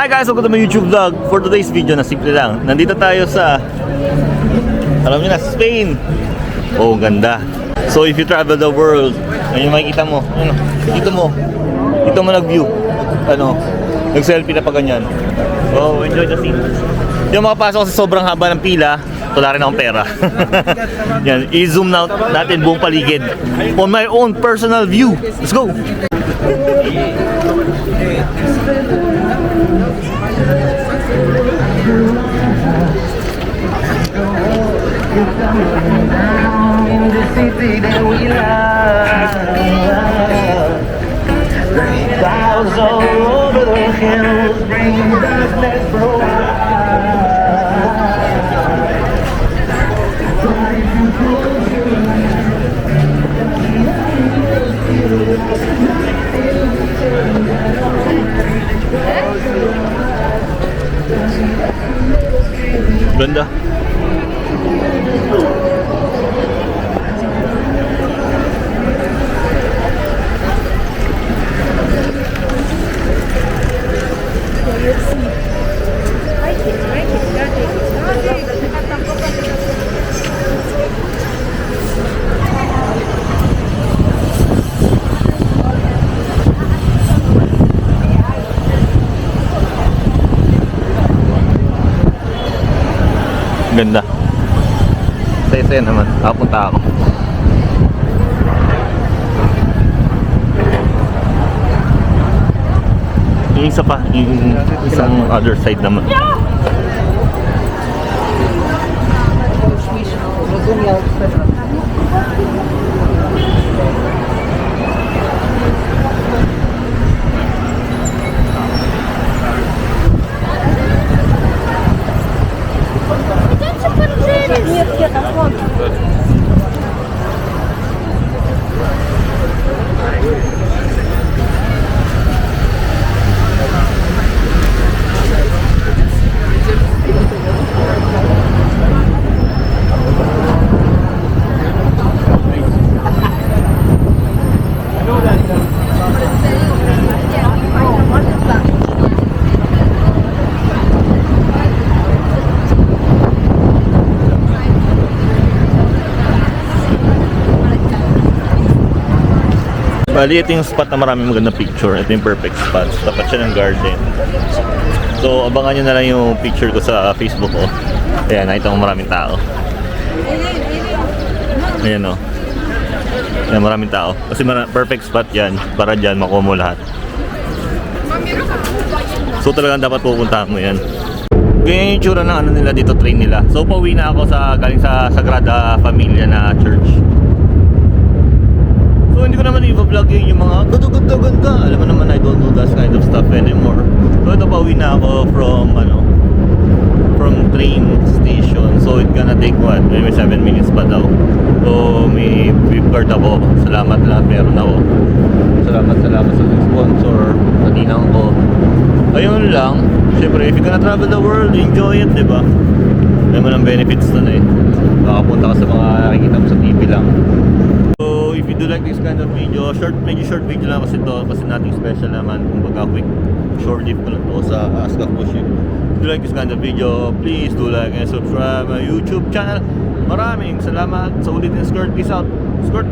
Hi guys, welcome to my YouTube vlog. For today's video na simple lang. Nandito tayo sa, alam niyo na, Spain. Oh, ganda. So if you travel the world, ayun makikita mo. Ano, dito mo nag-view. Ano, nag-selfie na pa ganyan. Oh, enjoy the scene. Yung makapasok sa sobrang haba ng pila, wala rin akong pera. Yan, i-zoom out natin buong paligid on my own personal view. Let's go! In the city that we love, clouds all over the hills, bring darkness bright. Ganda. Ganda. Saya-saya naman. Nakapunta ako. Yung isa pa, yung isang other side naman. Bali, ito yung spot na maraming magandang picture. Ito yung perfect spot. Tapat siya ng garden. So, abangan nyo na lang yung picture ko sa Facebook ko. Ayan, nakita ko maraming tao. Ayan o. Ayan, maraming tao. Kasi perfect spot yan. Para dyan, makuha mo lahat. So, talagang dapat pupuntahan mo yan. Ganyan yung tsura ng ano nila dito, train nila. So, pauwi na ako galing sa Sagrada Familia na church. So hindi ko naman i-vlog yung mga ganda. Alam mo naman, I don't do that kind of stuff anymore. So ito, pauwi na ako from train station. So it gonna take what? Maybe 7 minutes pa daw. So may gift card ako. Salamat lahat, meron ako. Salamat sa sponsor. Natinang ko. Ayun lang. Siyempre, if you're gonna travel the world, enjoy it, diba? Alam mo ng benefits na eh. Makapunta ka sa mga nakikita mo sa TV lang. If you do like this kind of video, medyo short video lang kasi ito, kasi nothing special naman, kumbaga quick short clip ko lang to sa Ask a Question. If you like this kind of video, please do like and subscribe my YouTube channel. Maraming salamat sa ulitin, Skirt. Peace out. Skirt.